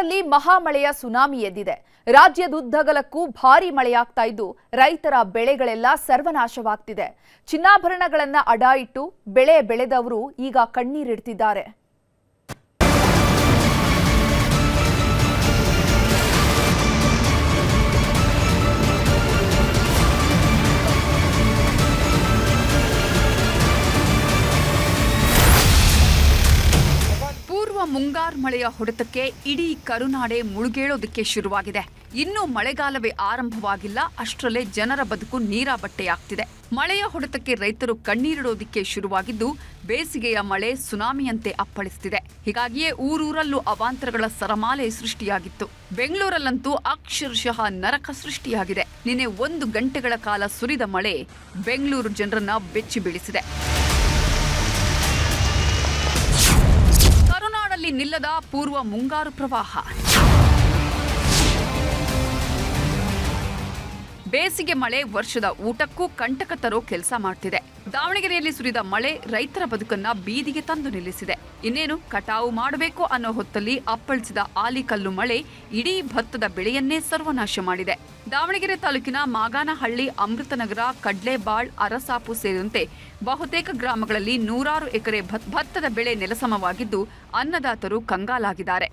ತುಮಕೂರಲ್ಲಿ ಮಹಾಮಳೆಯ ಸುನಾಮಿ ಎದ್ದಿದೆ. ರಾಜ್ಯದುದ್ದಗಲಕ್ಕೂ ಭಾರೀ ಮಳೆಯಾಗ್ತಾ ಇದ್ದು ರೈತರ ಬೆಳೆಗಳೆಲ್ಲ ಸರ್ವನಾಶವಾಗ್ತಿದೆ. ಚಿನ್ನಾಭರಣಗಳನ್ನ ಅಡ ಇಟ್ಟು ಬೆಳೆ ಬೆಳೆದವರು ಈಗ ಕಣ್ಣೀರಿಡ್ತಿದ್ದಾರೆ. ಮುಂಗಾರು ಮಳೆಯ ಹೊಡೆತಕ್ಕೆ ಇಡೀ ಕರುನಾಡೆ ಮುಳುಗೇಳೋದಕ್ಕೆ ಶುರುವಾಗಿದೆ. ಇನ್ನೂ ಮಳೆಗಾಲವೇ ಆರಂಭವಾಗಿಲ್ಲ, ಅಷ್ಟರಲ್ಲೇ ಜನರ ಬದುಕು ನೀರಾಬಟ್ಟೆಯಾಗ್ತಿದೆ. ಮಳೆಯ ಹೊಡೆತಕ್ಕೆ ರೈತರು ಕಣ್ಣೀರಿಡೋದಕ್ಕೆ ಶುರುವಾಗಿದ್ದು ಬೇಸಿಗೆಯ ಮಳೆ ಸುನಾಮಿಯಂತೆ ಅಪ್ಪಳಿಸ್ತಿದೆ. ಹೀಗಾಗಿಯೇ ಊರೂರಲ್ಲೂ ಅವಾಂತರಗಳ ಸರಮಾಲೆ ಸೃಷ್ಟಿಯಾಗಿತ್ತು. ಬೆಂಗಳೂರಲ್ಲಂತೂ ಅಕ್ಷರಶಃ ನರಕ ಸೃಷ್ಟಿಯಾಗಿದೆ. ನಿನ್ನೆ 1 ಗಂಟೆಗಳ ಕಾಲ ಸುರಿದ ಮಳೆ ಬೆಂಗಳೂರು ಜನರನ್ನ ಬೆಚ್ಚಿ ಬೀಳಿಸಿದೆ. ನಿಲ್ಲದ ಪೂರ್ವ ಮುಂಗಾರು ಪ್ರವಾಹ. ಬೇಸಿಗೆ ಮಳೆ ವರ್ಷದ ಊಟಕ್ಕೂ ಕಂಟಕ ತರೋ ಕೆಲಸ ಮಾಡ್ತಿದೆ. ದಾವಣಗೆರೆಯಲ್ಲಿ ಸುರಿದ ಮಳೆ ರೈತರ ಬದುಕನ್ನ ಬೀದಿಗೆ ತಂದು ನಿಲ್ಲಿಸಿದೆ. ಇನ್ನೇನು ಕಟಾವು ಮಾಡಬೇಕು ಅನ್ನೋ ಹೊತ್ತಲ್ಲಿ ಅಪ್ಪಳಿಸಿದ ಆಲಿಕಲ್ಲು ಮಳೆ ಇಡೀ ಭತ್ತದ ಬೆಳೆಯನ್ನೇ ಸರ್ವನಾಶ ಮಾಡಿದೆ. ದಾವಣಗೆರೆ ತಾಲೂಕಿನ ಮಾಗಾನಹಳ್ಳಿ, ಅಮೃತನಗರ, ಕಡ್ಲೇಬಾಳ್, ಅರಸಾಪು ಸೇರಿದಂತೆ ಬಹುತೇಕ ಗ್ರಾಮಗಳಲ್ಲಿ 100 ಎಕರೆ ಭತ್ತದ ಬೆಳೆ ನೆಲಸಮವಾಗಿದ್ದು ಅನ್ನದಾತರು ಕಂಗಾಲಾಗಿದ್ದಾರೆ.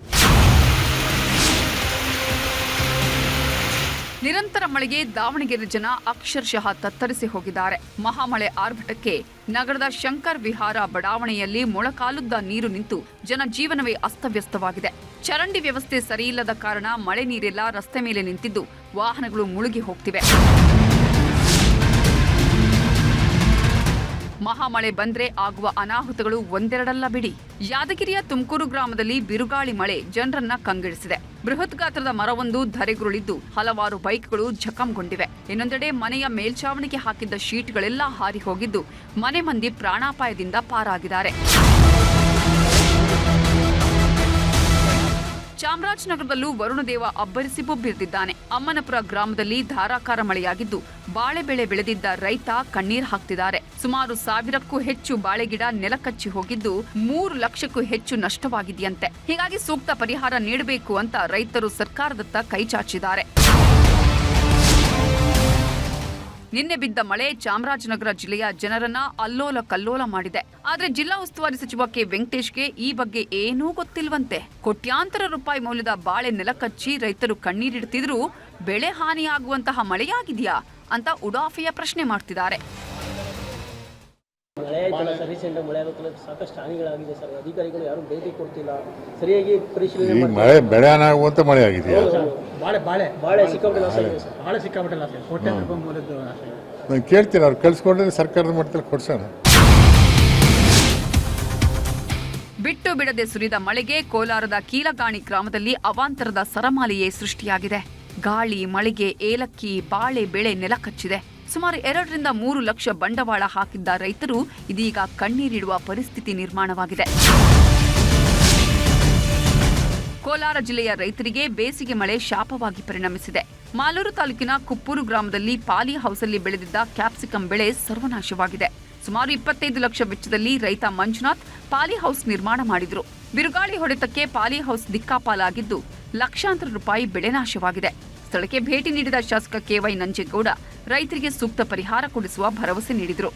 ನಿರಂತರ ಮಳೆಗೆ ದಾವಣಗೆರೆ ಜನ ಅಕ್ಷರಶಃ ತತ್ತರಿಸಿ ಹೋಗಿದ್ದಾರೆ. ಮಹಾಮಳೆ ಆರ್ಭಟಕ್ಕೆ ನಗರದ ಶಂಕರ್ ವಿಹಾರ ಬಡಾವಣೆಯಲ್ಲಿ ಮೊಳಕಾಲುದ್ದ ನೀರು ನಿಂತು ಜನಜೀವನವೇ ಅಸ್ತವ್ಯಸ್ತವಾಗಿದೆ. ಚರಂಡಿ ವ್ಯವಸ್ಥೆ ಸರಿಯಿಲ್ಲದ ಕಾರಣ ಮಳೆ ನೀರೆಲ್ಲ ರಸ್ತೆ ಮೇಲೆ ನಿಂತಿದ್ದು ವಾಹನಗಳು ಮುಳುಗಿ ಹೋಗ್ತಿವೆ. ಮಹಾಮಳೆ ಬಂದ್ರೆ ಆಗುವ ಅನಾಹುತಗಳು ಒಂದೆರಡಲ್ಲ ಬಿಡಿ. ಯಾದಗಿರಿಯ ತುಮಕೂರು ಗ್ರಾಮದಲ್ಲಿ ಬಿರುಗಾಳಿ ಮಳೆ ಜನರನ್ನ ಕಂಗೆಡಿಸಿದೆ. ಬೃಹತ್ ಗಾತ್ರದ ಮರವೊಂದು ಧರೆಗುರುಳಿದ್ದು ಹಲವಾರು ಬೈಕ್ಗಳು ಜಖಂಗೊಂಡಿವೆ. ಇನ್ನೊಂದೆಡೆ ಮನೆಯ ಮೇಲ್ಛಾವಣಿಗೆ ಹಾಕಿದ್ದ ಶೀಟ್ಗಳೆಲ್ಲ ಹಾರಿ ಹೋಗಿದ್ದು ಮನೆ ಮಂದಿ ಪ್ರಾಣಾಪಾಯದಿಂದ ಪಾರಾಗಿದ್ದಾರೆ. ಚಾಮರಾಜನಗರದಲ್ಲೂ ವರುಣದೇವ ಅಬ್ಬರಿಸಿ ಬೊಬ್ಬಿರ್ತಿದ್ದಾನೆ. ಅಮ್ಮನಪುರ ಗ್ರಾಮದಲ್ಲಿ ಧಾರಾಕಾರ ಮಳೆಯಾಗಿದ್ದು ಬಾಳೆ ಬೆಳೆ ಬೆಳೆದಿದ್ದ ರೈತ ಕಣ್ಣೀರು ಹಾಕ್ತಿದ್ದಾರೆ. ಸುಮಾರು 1000ಕ್ಕೂ ಹೆಚ್ಚು ಬಾಳೆಗಿಡ ನೆಲಕಚ್ಚಿ ಹೋಗಿದ್ದು 3 ಲಕ್ಷಕ್ಕೂ ಹೆಚ್ಚು ನಷ್ಟವಾಗಿದೆಯಂತೆ. ಹೀಗಾಗಿ ಸೂಕ್ತ ಪರಿಹಾರ ನೀಡಬೇಕು ಅಂತ ರೈತರು ಸರ್ಕಾರದತ್ತ ಕೈ ಚಾಚಿದ್ದಾರೆ. ನಿನ್ನೆ ಬಿದ್ದ ಮಳೆ ಚಾಮರಾಜನಗರ ಜಿಲ್ಲೆಯ ಜನರನ್ನ ಅಲ್ಲೋಲ ಕಲ್ಲೋಲ ಮಾಡಿದೆ. ಆದ್ರೆ ಜಿಲ್ಲಾ ಉಸ್ತುವಾರಿ ಸಚಿವ ಕೆ ವೆಂಕಟೇಶ್ಗೆ ಈ ಬಗ್ಗೆ ಏನೂ ಗೊತ್ತಿಲ್ವಂತೆ. ಕೋಟ್ಯಾಂತರ ರೂಪಾಯಿ ಮೌಲ್ಯದ ಬಾಳೆ ನೆಲಕಚ್ಚಿ ರೈತರು ಕಣ್ಣೀರಿಡ್ತಿದ್ರು ಬೆಳೆ ಹಾನಿಯಾಗುವಂತಹ ಮಳೆಯಾಗಿದೆಯಾ ಅಂತ ಉಡಾಫೆಯ ಪ್ರಶ್ನೆ ಮಾಡ್ತಿದ್ದಾರೆ. ಸಾಕಷ್ಟು ಹಾನಿಗಳಾಗಿದೆ ಸರ್. ಅಧಿಕಾರಿಗಳು ಯಾರು ಭೇಟಿ ಕೊಡ್ತಿಲ್ಲ, ಸರಿಯಾಗಿ ಪರಿಶೀಲನೆ ಮಳೆ ಬೆಳೆ ಹಾನಾಗುವಂತ ಮಳೆ ಆಗಿದೆ. ಬಾಳೆ ಸಿಕ್ಕಾಪಟ್ಟೆ ಲಾಸ್ ಆಗಿದೆ ಸರ್. ಬಾಳೆ ಸಿಕ್ಕಾಪಟ್ಟೆ ಲಾಸ್ ಆಗಿದೆ. ಕೋಟ್ಯಾಂತರ ರೂಪಾಯಿ ಮೌಲ್ಯದ ನಾಶ ಆಗಿದೆ. ನಾನು ಕೇಳ್ತೀನಿ, ಅವ್ರು ಕಳ್ಸಿಕೊಂಡ್ರೆ ಸರ್ಕಾರದ ಮಟ್ಟದಲ್ಲಿ ಕೊಡ್ಸೋಣ. ಬಿಟ್ಟು ಬಿಡದೆ ಸುರಿದ ಮಳೆಗೆ ಕೋಲಾರದ ಕೀಲಗಾಣಿ ಗ್ರಾಮದಲ್ಲಿ ಅವಾಂತರದ ಸರಮಾಲೆಯೇ ಸೃಷ್ಟಿಯಾಗಿದೆ. ಗಾಳಿ ಮಳೆಗೆ ಏಲಕ್ಕಿ ಬಾಳೆ ಬೆಳೆ ನೆಲಕಚ್ಚಿದೆ. ಸುಮಾರು 2 ರಿಂದ 3 ಲಕ್ಷ ಬಂಡವಾಳ ಹಾಕಿದ್ದ ರೈತರು ಇದೀಗ ಕಣ್ಣೀರಿಡುವ ಪರಿಸ್ಥಿತಿ ನಿರ್ಮಾಣವಾಗಿದೆ. ಕೋಲಾರ ಜಿಲ್ಲೆಯ ರೈತರಿಗೆ ಬೇಸಿಗೆ ಮಳೆ ಶಾಪವಾಗಿ ಪರಿಣಮಿಸಿದೆ. ಮಾಲೂರು ತಾಲೂಕಿನ ಕುಪ್ಪೂರು ಗ್ರಾಮದಲ್ಲಿ ಪಾಲಿ ಹೌಸಲ್ಲಿ ಬೆಳೆದಿದ್ದ ಕ್ಯಾಪ್ಸಿಕಂ ಬೆಳೆ ಸರ್ವನಾಶವಾಗಿದೆ. ಸುಮಾರು 25 ಲಕ್ಷ ವೆಚ್ಚದಲ್ಲಿ ರೈತ ಮಂಜುನಾಥ್ ಪಾಲಿ ಹೌಸ್ ನಿರ್ಮಾಣ ಮಾಡಿದ್ರು. ಬಿರುಗಾಳಿ ಹೊಡೆತಕ್ಕೆ ಪಾಲಿ ಹೌಸ್ ದಿಕ್ಕಾಪಾಲಾಗಿದ್ದು ಲಕ್ಷಾಂತರ ರೂಪಾಯಿ ಬೆಳೆ ನಾಶವಾಗಿದೆ. ಸ್ಥಳಕ್ಕೆ ಭೇಟಿ ನೀಡಿದ ಶಾಸಕ ಕೆ.ವೈ. ನಂಜೇಗೌಡ ರೈತರಿಗೆ ಸೂಕ್ತ ಪರಿಹಾರ ಕೊಡಿಸುವ ಭರವಸೆ ನೀಡಿದರು.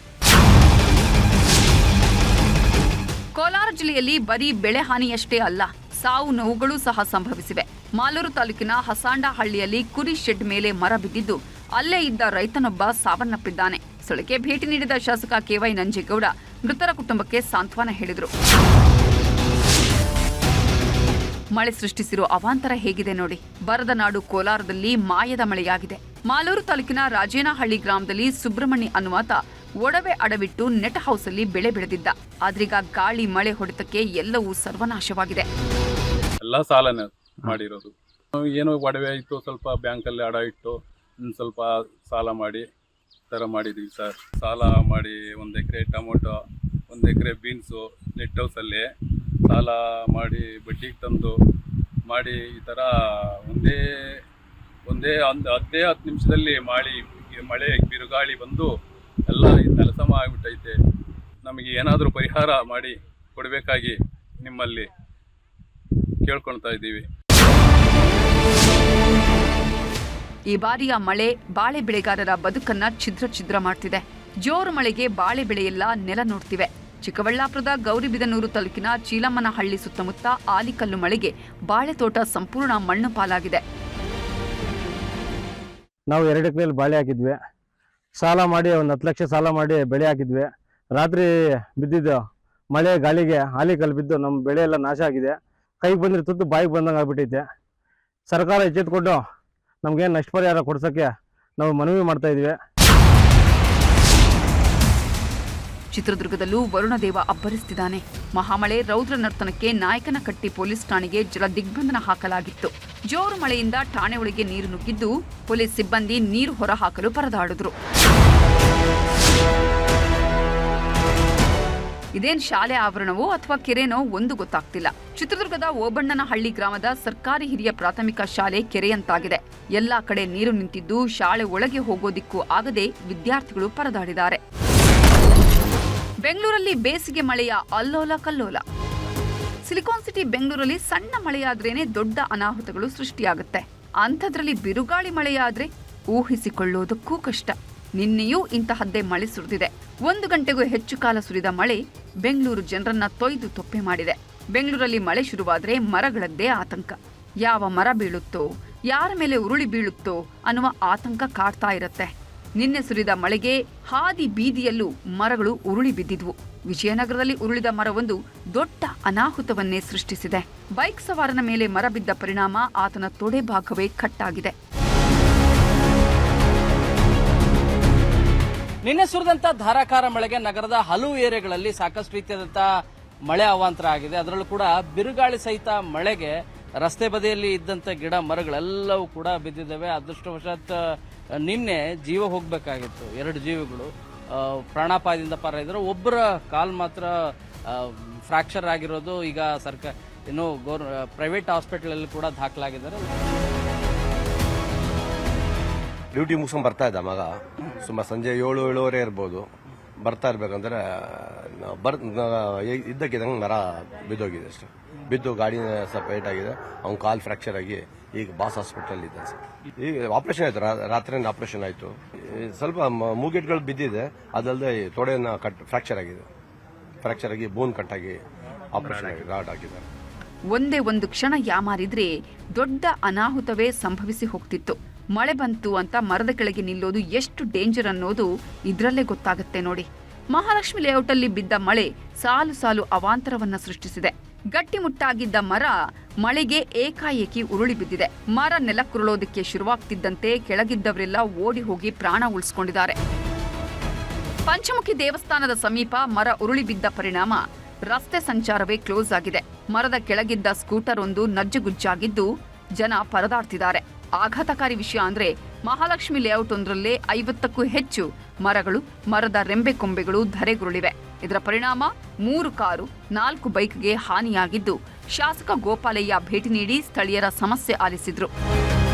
ಕೋಲಾರ ಜಿಲ್ಲೆಯಲ್ಲಿ ಬರೀ ಬೆಳೆ ಹಾನಿಯಷ್ಟೇ ಅಲ್ಲ, ಸಾವು ನೋವುಗಳು ಸಹ ಸಂಭವಿಸಿವೆ. ಮಾಲೂರು ತಾಲೂಕಿನ ಹಸಾಂಡಹಳ್ಳಿಯಲ್ಲಿ ಕುರಿ ಶೆಡ್ ಮೇಲೆ ಮರ ಬಿದ್ದಿದ್ದು ಅಲ್ಲೇ ಇದ್ದ ರೈತನೊಬ್ಬ ಸಾವನ್ನಪ್ಪಿದ್ದಾನೆ. ಸ್ಥಳಕ್ಕೆ ಭೇಟಿ ನೀಡಿದ ಶಾಸಕ ಕೆ.ವೈ. ನಂಜೇಗೌಡ ಮೃತರ ಕುಟುಂಬಕ್ಕೆ ಸಾಂತ್ವನ ಹೇಳಿದರು. ಮಳೆ ಸೃಷ್ಟಿಸಿರುವ ಅವಾಂತರ ಹೇಗಿದೆ ನೋಡಿ. ಬರದ ನಾಡು ಕೋಲಾರದಲ್ಲಿ ಮಾಯದ ಮಳೆಯಾಗಿದೆ. ಮಾಲೂರು ತಾಲೂಕಿನ ರಾಜೇನಹಳ್ಳಿ ಗ್ರಾಮದಲ್ಲಿ ಸುಬ್ರಹ್ಮಣ್ಯ ಅನ್ನುವಾತ ಒಡವೆ ಅಡವಿಟ್ಟು ನೆಟ್ ಹೌಸಲ್ಲಿ ಬೆಳೆ ಬೆಳೆದಿದ್ದ. ಆದ್ರೀಗ ಗಾಳಿ ಮಳೆ ಹೊಡೆತಕ್ಕೆ ಎಲ್ಲವೂ ಸರ್ವನಾಶವಾಗಿದೆ. ಎಲ್ಲ ಸಾಲನೇ ಮಾಡಿರೋದು. ಏನೋ ಒಡವೆ ಇತ್ತು, ಸ್ವಲ್ಪ ಬ್ಯಾಂಕಲ್ಲಿ ಅಡ ಇಟ್ಟು ಸ್ವಲ್ಪ ಸಾಲ ಮಾಡಿ ಥರ ಮಾಡಿದ್ದೀವಿ ಸರ್. ಸಾಲ ಮಾಡಿ 1 ಎಕರೆ ಟೊಮೊಟೊ, 1 ಎಕರೆ ಬೀನ್ಸು ನೆಟ್ ಹೌಸಲ್ಲಿ ಸಾಲ ಮಾಡಿ ಬಡ್ಡಿಗೆ ತಂದು ಮಾಡಿ ಈ ಥರ ಒಂದೇ 10 ನಿಮಿಷದಲ್ಲಿ ಮಳೆ ಬಿರುಗಾಳಿ ಬಂದು ಎಲ್ಲ ನೆಲಸಮ ಆಗಿಬಿಟ್ಟೈತೆ. ನಮಗೆ ಏನಾದರೂ ಪರಿಹಾರ ಮಾಡಿ ಕೊಡಬೇಕಾಗಿ ನಿಮ್ಮಲ್ಲಿ ಕೇಳ್ಕೊಳ್ತಾ ಇದ್ದೀವಿ. ಈ ಬಾರಿಯ ಮಳೆ ಬಾಳೆ ಬೆಳೆಗಾರರ ಬದುಕನ್ನ ಛಿದ್ರ ಮಾಡ್ತಿದೆ. ಜೋರು ಮಳೆಗೆ ಬಾಳೆ ಬೆಳೆಯೆಲ್ಲ ನೆಲ ನೋಡ್ತಿವೆ. ಚಿಕ್ಕಬಳ್ಳಾಪುರದ ಗೌರಿಬಿದನೂರು ತಾಲೂಕಿನ ಚೀಲಮ್ಮನಹಳ್ಳಿ ಸುತ್ತಮುತ್ತ ಆಲಿಕಲ್ಲು ಮಳೆಗೆ ಬಾಳೆ ತೋಟ ಸಂಪೂರ್ಣ ಮಣ್ಣು ಪಾಲಾಗಿದೆ. ನಾವು 2 ಎಕರೆಯಲ್ಲಿ ಬಾಳೆ ಹಾಕಿದ್ವಿ. ಸಾಲ ಮಾಡಿ ಒಂದು 10 ಲಕ್ಷ ಸಾಲ ಮಾಡಿ ಬೆಳೆ ಹಾಕಿದ್ವಿ. ರಾತ್ರಿ ಬಿದ್ದಿದ್ದು ಮಳೆ ಗಾಳಿಗೆ ಆಲಿಕಲ್ಲು ಬಿದ್ದು ನಮ್ಮ ಬೆಳೆ ಎಲ್ಲ ನಾಶ ಆಗಿದೆ. ಕೈಗೆ ಬಂದ್ರೆ ತುತ್ತು ಬಾಯಿಗೆ ಬಂದಂಗೆ ಆಗ್ಬಿಟ್ಟೈತೆ. ಸರ್ಕಾರ ಎಚ್ಚೆತ್ಕೊಂಡು ನಮ್ಗೇನು ನಷ್ಟ ಪರಿಹಾರ ಕೊಡ್ಸೋಕ್ಕೆ ನಾವು ಮನವಿ ಮಾಡ್ತಾ ಇದ್ವಿ. ಚಿತ್ರದುರ್ಗದಲ್ಲೂ ವರುಣದೇವ ಅಬ್ಬರಿಸುತ್ತಿದ್ದಾನೆ. ಮಹಾಮಳೆ ರೌದ್ರ ನರ್ತನಕ್ಕೆ ನಾಯಕನಕಟ್ಟಿ ಪೊಲೀಸ್ ಠಾಣೆಗೆ ಜಲ ದಿಗ್ಬಂಧನ ಹಾಕಲಾಗಿತ್ತು. ಜೋರು ಮಳೆಯಿಂದ ಠಾಣೆ ಒಳಗೆ ನೀರು ನುಗ್ಗಿದ್ದು ಪೊಲೀಸ್ ಸಿಬ್ಬಂದಿ ನೀರು ಹೊರಹಾಕಲು ಪರದಾಡಿದ್ರು. ಇದೇನ್ ಶಾಲೆ ಆವರಣವೋ ಅಥವಾ ಕೆರೆನೋ ಒಂದು ಗೊತ್ತಾಗ್ತಿಲ್ಲ. ಚಿತ್ರದುರ್ಗದ ಓಬಣ್ಣನಹಳ್ಳಿ ಗ್ರಾಮದ ಸರ್ಕಾರಿ ಹಿರಿಯ ಪ್ರಾಥಮಿಕ ಶಾಲೆ ಕೆರೆಯಂತಾಗಿದೆ. ಎಲ್ಲಾ ಕಡೆ ನೀರು ನಿಂತಿದ್ದು ಶಾಲೆ ಒಳಗೆ ಹೋಗೋದಿಕ್ಕೂ ಆಗದೆ ವಿದ್ಯಾರ್ಥಿಗಳು ಪರದಾಡಿದ್ದಾರೆ. ಬೆಂಗಳೂರಲ್ಲಿ ಬೇಸಿಗೆ ಮಳೆಯ ಅಲ್ಲೋಲ ಕಲ್ಲೋಲ. ಸಿಲಿಕಾನ್ ಸಿಟಿ ಬೆಂಗಳೂರಲ್ಲಿ ಸಣ್ಣ ಮಳೆಯಾದ್ರೇನೆ ದೊಡ್ಡ ಅನಾಹುತಗಳು ಸೃಷ್ಟಿಯಾಗುತ್ತೆ. ಅಂಥದ್ರಲ್ಲಿ ಬಿರುಗಾಳಿ ಮಳೆಯಾದ್ರೆ ಊಹಿಸಿಕೊಳ್ಳೋದಕ್ಕೂ ಕಷ್ಟ. ನಿನ್ನೆಯೂ ಇಂತಹದ್ದೇ ಮಳೆ ಸುರಿದಿದೆ. 1 ಗಂಟೆಗೂ ಹೆಚ್ಚು ಕಾಲ ಸುರಿದ ಮಳೆ ಬೆಂಗಳೂರು ಜನರನ್ನ ತೊಯ್ದು ತೊಪ್ಪೆ ಮಾಡಿದೆ. ಬೆಂಗಳೂರಲ್ಲಿ ಮಳೆ ಶುರುವಾದ್ರೆ ಮರಗಳದ್ದೇ ಆತಂಕ. ಯಾವ ಮರ ಬೀಳುತ್ತೋ, ಯಾರ ಮೇಲೆ ಉರುಳಿ ಬೀಳುತ್ತೋ ಅನ್ನುವ ಆತಂಕ ಕಾಡ್ತಾ ಇರುತ್ತೆ. ನಿನ್ನೆ ಸುರಿದ ಮಳೆಗೆ ಹಾದಿ ಬೀದಿಯಲ್ಲೂ ಮರಗಳು ಉರುಳಿ ಬಿದ್ದಿದ್ವು. ವಿಜಯನಗರದಲ್ಲಿ ಉರುಳಿದ ಮರವೊಂದು ದೊಡ್ಡ ಅನಾಹುತವನ್ನೇ ಸೃಷ್ಟಿಸಿದೆ. ಬೈಕ್ ಸವಾರನ ಮೇಲೆ ಮರ ಬಿದ್ದ ಪರಿಣಾಮ ಆತನ ತೊಡೆ ಭಾಗವೇ ಕಟ್ಟಾಗಿದೆ. ನಿನ್ನೆ ಸುರಿದಂತ ಧಾರಾಕಾರ ಮಳೆಗೆ ನಗರದ ಹಲವು ಏರಿಯಾಗಳಲ್ಲಿ ಸಾಕಷ್ಟು ರೀತಿಯಾದಂತ ಮಳೆ ಅವಾಂತರ ಆಗಿದೆ. ಅದರಲ್ಲೂ ಕೂಡ ಬಿರುಗಾಳಿ ಸಹಿತ ಮಳೆಗೆ ರಸ್ತೆ ಬದಿಯಲ್ಲಿ ಇದ್ದಂತ ಗಿಡ ಮರಗಳೆಲ್ಲವೂ ಕೂಡ ಬಿದ್ದಿದ್ದಾವೆ. ಅದೃಷ್ಟವಶಾತ್ ನಿನ್ನೆ ಜೀವ ಹೋಗಬೇಕಾಗಿತ್ತು. 2 ಜೀವಿಗಳು ಪ್ರಾಣಾಪಾಯದಿಂದ ಪಾರಾಗಿದ್ರು. ಒಬ್ಬರ ಕಾಲ್ ಮಾತ್ರ ಫ್ರಾಕ್ಚರ್ ಆಗಿರೋದು ಈಗ ಪ್ರೈವೇಟ್ ಹಾಸ್ಪಿಟಲ್ ಅಲ್ಲಿ ಕೂಡ ದಾಖಲಾಗಿದ್ದಾರೆ. ಡ್ಯೂಟಿ ಮುಗಿಸ್ಕೊಂಡು ಬರ್ತಾ ಇದ್ದ ಮಗ, ಸುಮಾರು ಸಂಜೆ 7-7:30 ಇರ್ಬೋದು. ಬರ್ತಾ ಇರ್ಬೇಕಂದ್ರೆ ಇದ್ದಕ್ಕಿದ್ದಂಗೆ ಮರ ಬಿದ್ದೋಗಿದೆ ಅಷ್ಟೇ. ಬಿದ್ದು ಗಾಡಿ ಸ್ವಲ್ಪ ಏಟ್ ಆಗಿದೆ. ಅವ್ನ ಕಾಲ್ ಫ್ರಾಕ್ಚರ್ ಆಗಿ ಈಗ ಬಾಸ್ ಹಾಸ್ಪಿಟಲ್ ಇದೆ ಸರ್. ಈಗ ಆಪರೇಷನ್ ಆಯ್ತು, ರಾತ್ರಿ ಆಪರೇಷನ್ ಆಯ್ತು. ಸ್ವಲ್ಪ ಮೂಗೆಟ್ಗಳು ಬಿದ್ದಿದೆ, ಅದಲ್ಲದೆ ತೊಡೆಯನ್ನ ಫ್ರಾಕ್ಚರ್ ಆಗಿದೆ. ಫ್ರಾಕ್ಚರ್ ಆಗಿ ಬೋನ್ ಕಟ್ಟಾಗಿ ಆಪರೇಷನ್ ಆಗಿ ರಾಡ್ ಆಗಿದ್ದಾರೆ. ಒಂದೇ ಒಂದು ಕ್ಷಣ ಯಾಮಾರಿದ್ರೆ ದೊಡ್ಡ ಅನಾಹುತವೇ ಸಂಭವಿಸಿ ಹೋಗ್ತಿತ್ತು. ಮಳೆ ಬಂತು ಅಂತ ಮರದ ಕೆಳಗೆ ನಿಲ್ಲೋದು ಎಷ್ಟು ಡೇಂಜರ್ ಅನ್ನೋದು ಇದ್ರಲ್ಲೇ ಗೊತ್ತಾಗುತ್ತೆ ನೋಡಿ. ಮಹಾಲಕ್ಷ್ಮಿ ಲೇಔಟ್ ಅಲ್ಲಿ ಬಿದ್ದ ಮಳೆ ಸಾಲು ಸಾಲು ಅವಾಂತರವನ್ನ ಸೃಷ್ಟಿಸಿದೆ. ಗಟ್ಟಿಮುಟ್ಟಾಗಿದ್ದ ಮರ ಮಳೆಗೆ ಏಕಾಏಕಿ ಉರುಳಿ ಬಿದ್ದಿದೆ. ಮರ ನೆಲಕ್ಕುರುಳೋದಕ್ಕೆ ಶುರುವಾಗ್ತಿದ್ದಂತೆ ಕೆಳಗಿದ್ದವರೆಲ್ಲ ಓಡಿ ಹೋಗಿ ಪ್ರಾಣ ಉಳಿಸಿಕೊಂಡಿದ್ದಾರೆ. ಪಂಚಮುಖಿ ದೇವಸ್ಥಾನದ ಸಮೀಪ ಮರ ಉರುಳಿ ಬಿದ್ದ ಪರಿಣಾಮ ರಸ್ತೆ ಸಂಚಾರವೇ ಕ್ಲೋಸ್ ಆಗಿದೆ. ಮರದ ಕೆಳಗಿದ್ದ ಸ್ಕೂಟರ್ ಒಂದು ನಜ್ಜುಗುಜ್ಜಾಗಿದ್ದು ಜನ ಪರದಾಡ್ತಿದ್ದಾರೆ. ಆಘಾತಕಾರಿ ವಿಷಯ ಅಂದ್ರೆ ಮಹಾಲಕ್ಷ್ಮಿ ಲೇಔಟ್ ಒಂದರಲ್ಲೇ 50ಕ್ಕೂ ಹೆಚ್ಚು ಮರಗಳು, ಮರದ ರೆಂಬೆ ಕೊಂಬೆಗಳು ಧರೆಗುರುಳಿವೆ. ಇದರ ಪರಿಣಾಮ 3 ಕಾರು, 4 ಬೈಕ್ಗೆ ಹಾನಿಯಾಗಿದ್ದು ಶಾಸಕ ಗೋಪಾಲಯ್ಯ ಭೇಟಿ ನೀಡಿ ಸ್ಥಳೀಯರ ಸಮಸ್ಯೆ ಆಲಿಸಿದ್ರು.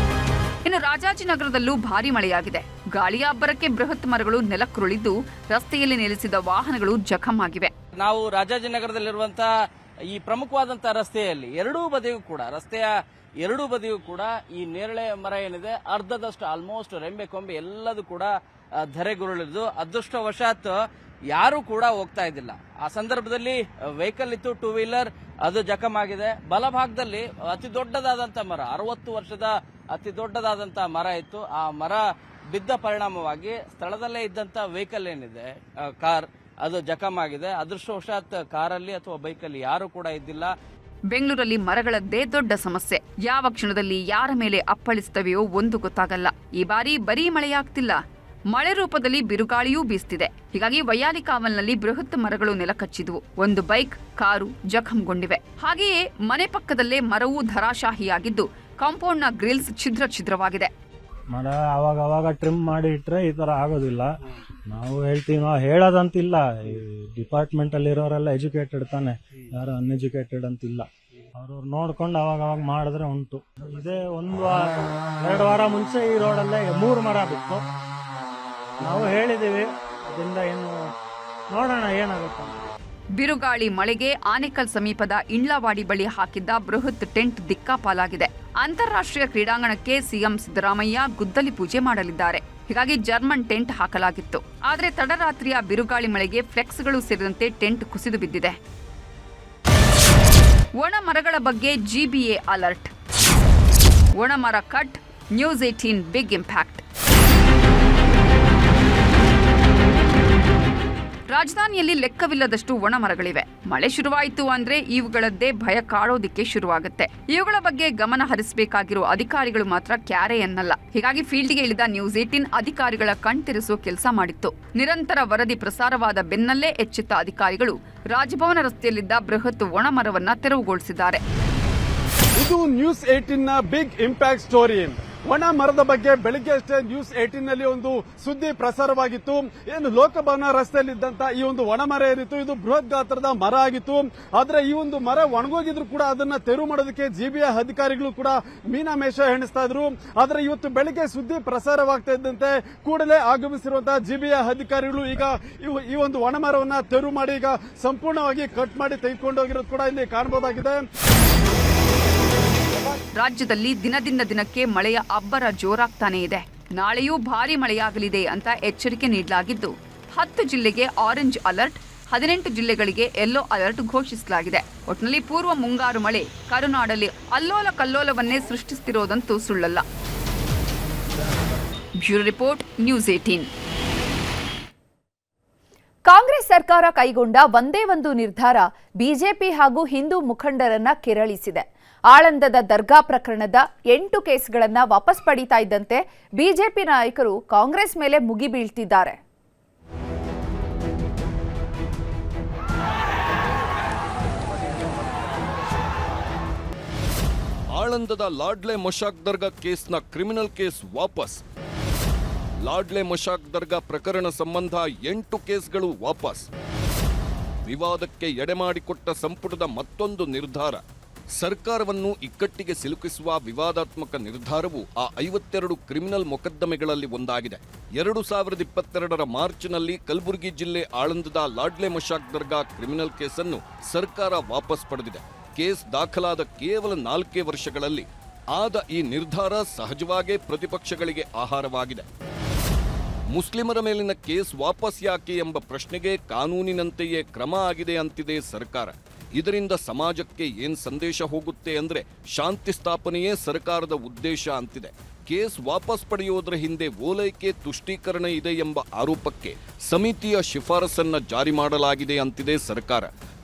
ಇನ್ನು ರಾಜಾಜಿನಗರದಲ್ಲೂ ಭಾರೀ ಮಳೆಯಾಗಿದೆ. ಗಾಳಿಯ ಅಬ್ಬರಕ್ಕೆ ಬೃಹತ್ ಮರಗಳು ನೆಲಕ್ಕುರುಳಿದ್ದು ರಸ್ತೆಯಲ್ಲಿ ನಿಲ್ಲಿಸಿದ ವಾಹನಗಳು ಜಖಂ ಆಗಿವೆ. ನಾವು ರಾಜಾಜಿನಗರದಲ್ಲಿರುವಂತಹ ಈ ಪ್ರಮುಖವಾದಂತಹ ರಸ್ತೆಯಲ್ಲಿ ರಸ್ತೆಯ ಎರಡೂ ಬದಿಯೂ ಕೂಡ ಈ ನೇರಳೆ ಮರ ಏನಿದೆ ಅರ್ಧದಷ್ಟು ಆಲ್ಮೋಸ್ಟ್ ರೆಂಬೆ ಕೊಂಬೆ ಎಲ್ಲದೂ ಕೂಡ ಧರೆಗುರುಳಿದ್ದು. ಅದೃಷ್ಟವಶಾತ್ ಯಾರು ಕೂಡ ಹೋಗ್ತಾ ಇದ್ದಿಲ್ಲ. ಆ ಸಂದರ್ಭದಲ್ಲಿ ವೆಹಿಕಲ್ ಇತ್ತು, 2 ವೀಲರ್, ಅದು ಜಖಂ ಆಗಿದೆ. ಬಲಭಾಗದಲ್ಲಿ ಅತಿ ದೊಡ್ಡದಾದಂತ ಮರ, 60 ವರ್ಷದ ಅತಿ ದೊಡ್ಡದಾದಂತ ಮರ ಇತ್ತು. ಆ ಮರ ಬಿದ್ದ ಪರಿಣಾಮವಾಗಿ ಸ್ಥಳದಲ್ಲೇ ಇದ್ದಂತ ವೆಹಿಕಲ್ ಏನಿದೆ ಕಾರ್, ಅದು ಜಖಂ ಆಗಿದೆ. ಅದೃಷ್ಟವಶಾತ್ ಕಾರಲ್ಲಿ ಅಥವಾ ಬೈಕಲ್ಲಿ ಯಾರು ಕೂಡ ಇದ್ದಿಲ್ಲ. ಬೆಂಗಳೂರಲ್ಲಿ ಮರಗಳದ್ದೇ ದೊಡ್ಡ ಸಮಸ್ಯೆ. ಯಾವ ಕ್ಷಣದಲ್ಲಿ ಯಾರ ಮೇಲೆ ಅಪ್ಪಳಿಸ್ತವೆಯೋ ಒಂದು ಗೊತ್ತಾಗಲ್ಲ. ಈ ಬಾರಿ ಬರೀ ಮಳೆಯಾಗ್ತಿಲ್ಲ, ಮಳೆ ರೂಪದಲ್ಲಿ ಬಿರುಗಾಳಿಯೂ ಬೀಸ್ತಿದೆ. ಹೀಗಾಗಿ ವೈಯಾಲಿಕಾವಲ್ನಲ್ಲಿ ಬೃಹತ್ ಮರಗಳು ನೆಲಕಚ್ಚಿದ್ವು. 1 ಬೈಕ್, ಕಾರು ಜಖಂಗೊಂಡಿವೆ. ಹಾಗೆಯೇ ಮನೆ ಪಕ್ಕದಲ್ಲೇ ಮರವೂ ಧರಾಶಾಹಿಯಾಗಿದ್ದು ಕಾಂಪೌಂಡ್ನ ಗ್ರಿಲ್ಸ್ ಛಿದ್ರವಾಗಿದೆ. ಮರ ಅವಾಗ ಟ್ರಿಮ್ ಮಾಡಿ ಇಟ್ರೆ ಈ ತರ ಆಗೋದಿಲ್ಲ. ನಾವು ಹೇಳ್ತೀವಿ, ನಾವು ಹೇಳೋದಂತಿಲ್ಲ. ಈ ಡಿಪಾರ್ಟ್ಮೆಂಟ್ ಅಲ್ಲಿ ಇರೋರೆಲ್ಲ ಎಜುಕೇಟೆಡ್ ತಾನೆ, ಯಾರು ಅನ್ಎಜುಕೇಟೆಡ್ ಅಂತಿಲ್ಲ. ಅವ್ರವ್ರು ನೋಡ್ಕೊಂಡು ಅವಾಗ ಮಾಡಿದ್ರೆ ಉಂಟು. ಇದೇ 2 ವಾರ ಮುಂಚೆ ಈ ರೋಡಲ್ಲೇ 3 ಮರ ಬಿತ್ತು. ನಾವು ಹೇಳಿದೀವಿ, ಅದರಿಂದ ಏನು ನೋಡೋಣ ಏನಾಗುತ್ತೆ. ಬಿರುಗಾಳಿ ಮಳೆಗೆ ಆನೇಕಲ್ ಸಮೀಪದ ಇಂಡ್ಲವಾಡಿ ಬಳಿ ಹಾಕಿದ್ದ ಬೃಹತ್ ಟೆಂಟ್ ದಿಕ್ಕಾಪಾಲಾಗಿದೆ. ಅಂತಾರಾಷ್ಟ್ರೀಯ ಕ್ರೀಡಾಂಗಣಕ್ಕೆ ಸಿಎಂ ಸಿದ್ದರಾಮಯ್ಯ ಗುದ್ದಲಿ ಪೂಜೆ ಮಾಡಲಿದ್ದಾರೆ. ಹೀಗಾಗಿ ಜರ್ಮನ್ ಟೆಂಟ್ ಹಾಕಲಾಗಿತ್ತು. ಆದರೆ ತಡರಾತ್ರಿಯ ಬಿರುಗಾಳಿ ಮಳೆಗೆ ಫ್ಲೆಕ್ಸ್ಗಳು ಸೇರಿದಂತೆ ಟೆಂಟ್ ಕುಸಿದು ಬಿದ್ದಿದೆ. ಒಣ ಮರಗಳ ಬಗ್ಗೆ ಜಿಬಿಎ ಅಲರ್ಟ್. ಒಣ ಮರ ಕಟ್, ನ್ಯೂಸ್ 18 ಬಿಗ್ ಇಂಪ್ಯಾಕ್ಟ್. ರಾಜಧಾನಿಯಲ್ಲಿ ಲೆಕ್ಕವಿಲ್ಲದಷ್ಟು ಒಣ ಮರಗಳಿವೆ. ಮಳೆ ಶುರುವಾಯಿತು ಅಂದ್ರೆ ಇವುಗಳದ್ದೇ ಭಯ ಕಾಡೋದಿಕ್ಕೆ ಶುರುವಾಗುತ್ತೆ. ಇವುಗಳ ಬಗ್ಗೆ ಗಮನ ಹರಿಸಬೇಕಾಗಿರೋ ಅಧಿಕಾರಿಗಳು ಮಾತ್ರ ಕ್ಯಾರೆ ಎನ್ನಲ್ಲ. ಹೀಗಾಗಿ ಫೀಲ್ಡ್ಗೆ ಇಳಿದ ನ್ಯೂಸ್ 18 ಅಧಿಕಾರಿಗಳ ಕಣ್ತೆರೆಸೋ ಕೆಲಸ ಮಾಡಿತ್ತು. ನಿರಂತರ ವರದಿ ಪ್ರಸಾರವಾದ ಬೆನ್ನಲ್ಲೇ ಎಚ್ಚೆತ್ತ ಅಧಿಕಾರಿಗಳು ರಾಜಭವನ ರಸ್ತೆಯಲ್ಲಿದ್ದ ಬೃಹತ್ ಒಣ ಮರವನ್ನ ತೆರವುಗೊಳಿಸಿದ್ದಾರೆ. ಇದು ನ್ಯೂಸ್ 18ನ ಬಿಗ್ ಇಂಪ್ಯಾಕ್ಟ್ ಸ್ಟೋರಿ. ಒಣ ಮರದ ಬಗ್ಗೆ ಬೆಳಿಗ್ಗೆ ಅಷ್ಟೇ ನ್ಯೂಸ್ 18ನಲ್ಲಿ ಒಂದು ಸುದ್ದಿ ಪ್ರಸಾರವಾಗಿತ್ತು. ಏನು ಲೋಕಭವನ ರಸ್ತೆಯಲ್ಲಿದ್ದಂತ ಈ ಒಂದು ಒಣ ಮರ ಏನಿತ್ತು, ಇದು ಬೃಹತ್ ಗಾತ್ರದ ಮರ ಆಗಿತ್ತು. ಆದ್ರೆ ಈ ಒಂದು ಮರ ಒಣಗೋಗಿದ್ರು ಕೂಡ ಅದನ್ನ ತೆರವು ಮಾಡೋದಕ್ಕೆ ಜಿಬಿಎ ಅಧಿಕಾರಿಗಳು ಕೂಡ ಮೀನಾಮೇಷ ಎಣಿಸ್ತಾ ಇದ್ರು. ಆದ್ರೆ ಇವತ್ತು ಬೆಳಿಗ್ಗೆ ಸುದ್ದಿ ಪ್ರಸಾರವಾಗ್ತಾ ಇದ್ದಂತೆ ಕೂಡಲೇ ಆಗಮಿಸಿರುವಂತಹ ಜಿಬಿಎ ಅಧಿಕಾರಿಗಳು ಈಗ ಈ ಒಂದು ಒಣ ಮರವನ್ನ ತೆರವು ಮಾಡಿ ಈಗ ಸಂಪೂರ್ಣವಾಗಿ ಕಟ್ ಮಾಡಿ ತೆಗೆದುಕೊಂಡು ಹೋಗಿರೋದು ಕೂಡ ಇಲ್ಲಿ ಕಾಣಬಹುದಾಗಿದೆ. ರಾಜ್ಯದಲ್ಲಿ ದಿನದಿಂದ ದಿನಕ್ಕೆ ಮಳೆಯ ಅಬ್ಬರ ಜೋರಾಗ್ತಾನೇ ಇದೆ. ನಾಳೆಯೂ ಭಾರೀ ಮಳೆಯಾಗಲಿದೆ ಅಂತ ಎಚ್ಚರಿಕೆ ನೀಡಲಾಗಿದ್ದು 10 ಜಿಲ್ಲೆಗೆ ಆರೆಂಜ್ ಅಲರ್ಟ್, 18 ಜಿಲ್ಲೆಗಳಿಗೆ ಯೆಲ್ಲೋ ಅಲರ್ಟ್ ಘೋಷಿಸಲಾಗಿದೆ. ಒಟ್ಟಿನಲ್ಲಿ ಪೂರ್ವ ಮುಂಗಾರು ಮಳೆ ಕರುನಾಡಲ್ಲಿ ಅಲ್ಲೋಲ ಕಲ್ಲೋಲವನ್ನೇ ಸೃಷ್ಟಿಸುತ್ತಿರೋದಂತೂ ಸುಳ್ಳಲ್ಲ. Bureau report, news 18. ಕಾಂಗ್ರೆಸ್ ಸರ್ಕಾರ ಕೈಗೊಂಡ ಒಂದೇ ಒಂದು ನಿರ್ಧಾರ ಬಿಜೆಪಿ ಹಾಗೂ ಹಿಂದೂ ಮುಖಂಡರನ್ನ ಕೆರಳಿಸಿದೆ. ಆಳಂದದ ದರ್ಗಾ ಪ್ರಕರಣದ 8 ಕೇಸ್ಗಳನ್ನ ವಾಪಸ್ ಪಡೀತಾ ಇದ್ದಂತೆ ಬಿಜೆಪಿ ನಾಯಕರು ಕಾಂಗ್ರೆಸ್ ಮೇಲೆ ಮುಗಿಬೀಳ್ತಿದ್ದಾರೆ. ಆಳಂದದ ಲಾಡ್ಲೆ ಮೊಶಾಕ್ ದರ್ಗಾ ಕೇಸ್ನ ಕ್ರಿಮಿನಲ್ ಕೇಸ್ ವಾಪಸ್. ಲಾಡ್ಲೆ ಮೊಶಾಕ್ ದರ್ಗಾ ಪ್ರಕರಣ ಸಂಬಂಧ 8 ಕೇಸ್ಗಳು ವಾಪಸ್. ವಿವಾದಕ್ಕೆ ಎಡೆಮಾಡಿಕೊಟ್ಟ ಸಂಪುಟದ ಮತ್ತೊಂದು ನಿರ್ಧಾರ. ಸರ್ಕಾರವನ್ನು ಇಕ್ಕಟ್ಟಿಗೆ ಸಿಲುಕಿಸುವ ವಿವಾದಾತ್ಮಕ ನಿರ್ಧಾರವು ಆ 52 ಕ್ರಿಮಿನಲ್ ಮೊಕದ್ದಮೆಗಳಲ್ಲಿ ಒಂದಾಗಿದೆ. 2022ರ ಮಾರ್ಚ್ನಲ್ಲಿ ಕಲಬುರಗಿ ಜಿಲ್ಲೆ ಆಳಂದದ ಲಾಡ್ಲೆ ಮೊಶಾಕ್ ದರ್ಗಾ ಕ್ರಿಮಿನಲ್ ಕೇಸನ್ನು ಸರ್ಕಾರ ವಾಪಸ್ ಪಡೆದಿದೆ. ಕೇಸ್ ದಾಖಲಾದ ಕೇವಲ 4 ವರ್ಷಗಳಲ್ಲಿ ಆದ ಈ ನಿರ್ಧಾರ ಸಹಜವಾಗೇ ಪ್ರತಿಪಕ್ಷಗಳಿಗೆ ಆಹಾರವಾಗಿದೆ. ಮುಸ್ಲಿಮರ ಮೇಲಿನ ಕೇಸ್ ವಾಪಸ್ ಯಾಕೆ ಎಂಬ ಪ್ರಶ್ನೆಗೆ ಕಾನೂನಿನಂತೆಯೇ ಕ್ರಮ ಆಗಿದೆ ಅಂತಿದೆ ಸರ್ಕಾರ. ಇದರಿಂದ ಸಮಾಜಕ್ಕೆ ಏನ್ ಸಂದೇಶ ಹೋಗುತ್ತೆ ಅಂದ್ರೆ ಶಾಂತಿ ಸ್ಥಾಪನೆಯೇ ಸರ್ಕಾರದ ಉದ್ದೇಶ ಅಂತಿದೆ. ಕೇಸ್ ವಾಪಸ್ ಪಡೆಯೋದ್ರ ಹಿಂದೆ ಓಲೈಕೆ ತುಷ್ಟೀಕರಣ ಇದೆ ಎಂಬ ಆರೋಪಕ್ಕೆ ಸಮಿತಿಯ ಶಿಫಾರಸನ್ನ ಜಾರಿ ಮಾಡಲಾಗಿದೆ ಅಂತಿದೆ ಸರ್ಕಾರ.